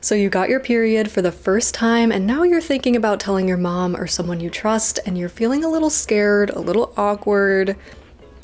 So you got your period for the first time and now you're thinking about telling your mom or someone you trust and you're feeling a little scared, a little awkward.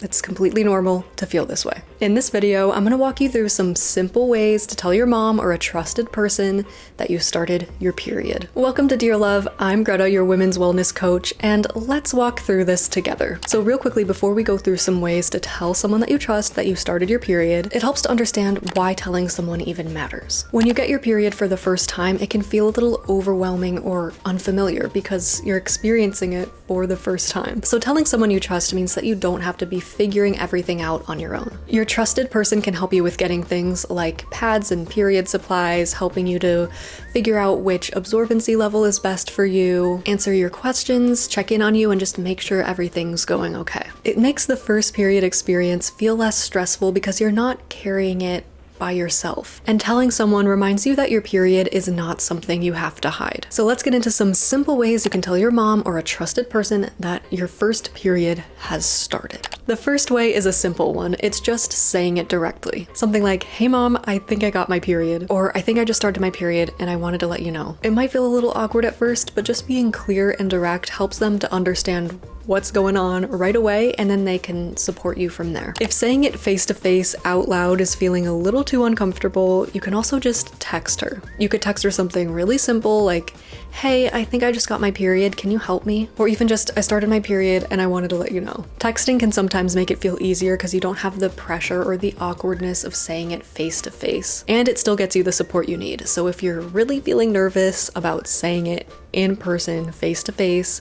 It's completely normal to feel this way. In this video, I'm gonna walk you through some simple ways to tell your mom or a trusted person that you started your period. Welcome to Dear Love, I'm Greta, your women's wellness coach, and let's walk through this together. So real quickly, before we go through some ways to tell someone that you trust that you started your period, it helps to understand why telling someone even matters. When you get your period for the first time, it can feel a little overwhelming or unfamiliar because you're experiencing it for the first time. So telling someone you trust means that you don't have to be figuring everything out on your own. Your trusted person can help you with getting things like pads and period supplies, helping you to figure out which absorbency level is best for you, answer your questions, check in on you, and just make sure everything's going okay. It makes the first period experience feel less stressful because you're not carrying it by yourself. And telling someone reminds you that your period is not something you have to hide. So let's get into some simple ways you can tell your mom or a trusted person that your first period has started. The first way is a simple one. It's just saying it directly. Something like, "Hey mom, I think I got my period," or "I think I just started my period and I wanted to let you know." It might feel a little awkward at first, but just being clear and direct helps them to understand what's going on right away, and then they can support you from there. If saying it face to face out loud is feeling a little too uncomfortable, you can also just text her. You could text her something really simple like, "Hey, I think I just got my period, can you help me?" Or even just, "I started my period and I wanted to let you know." Texting can sometimes make it feel easier because you don't have the pressure or the awkwardness of saying it face to face, and it still gets you the support you need. So if you're really feeling nervous about saying it in person, face to face,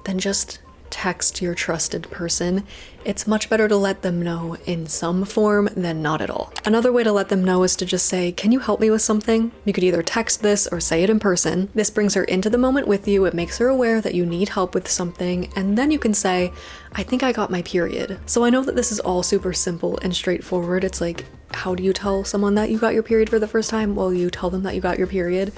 then just text your trusted person. It's much better to let them know in some form than not at all. Another way to let them know is to just say, "Can you help me with something?" You could either text this or say it in person. This brings her into the moment with you. It makes her aware that you need help with something. And then you can say, "I think I got my period." So I know that this is all super simple and straightforward. It's like, how do you tell someone that you got your period for the first time? Well, you tell them that you got your period.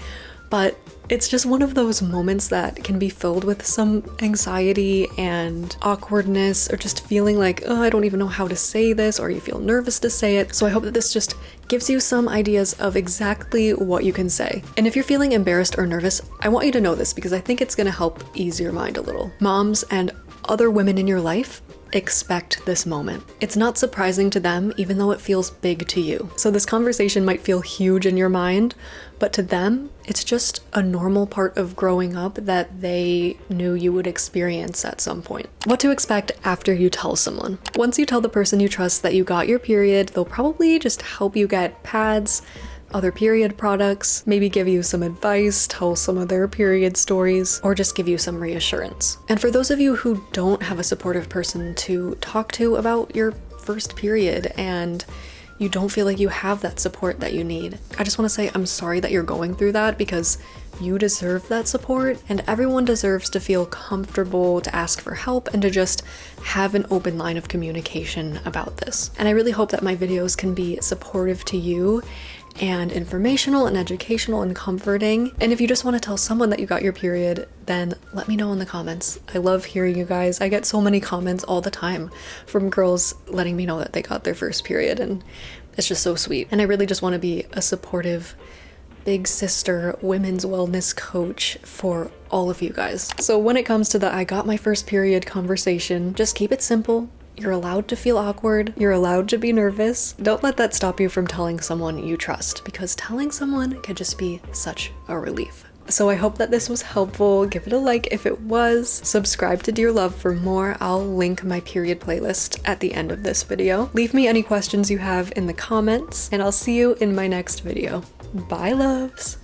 But it's just one of those moments that can be filled with some anxiety and awkwardness, or just feeling like, "Oh, I don't even know how to say this," or you feel nervous to say it. So I hope that this just gives you some ideas of exactly what you can say. And if you're feeling embarrassed or nervous, I want you to know this because I think it's gonna help ease your mind a little. Moms and other women in your life expect this moment. It's not surprising to them, even though it feels big to you. So this conversation might feel huge in your mind, but to them, it's just a normal part of growing up that they knew you would experience at some point. What to expect after you tell someone. Once you tell the person you trust that you got your period, they'll probably just help you get pads, other period products, maybe give you some advice, tell some of their period stories, or just give you some reassurance. And for those of you who don't have a supportive person to talk to about your first period and you don't feel like you have that support that you need, I just want to say I'm sorry that you're going through that, because you deserve that support, and everyone deserves to feel comfortable to ask for help and to just have an open line of communication about this. And I really hope that my videos can be supportive to you and informational and educational and comforting. And if you just want to tell someone that you got your period, then let me know in the comments. I love hearing you guys. I get so many comments all the time from girls letting me know that they got their first period, and it's just so sweet. And I really just want to be a supportive big sister women's wellness coach for all of you guys. So when it comes to the "I got my first period" conversation, just keep it simple. You're allowed to feel awkward. You're allowed to be nervous. Don't let that stop you from telling someone you trust, because telling someone can just be such a relief. So I hope that this was helpful. Give it a like if it was. Subscribe to Dear Love for more. I'll link my period playlist at the end of this video. Leave me any questions you have in the comments, and I'll see you in my next video. Bye, loves.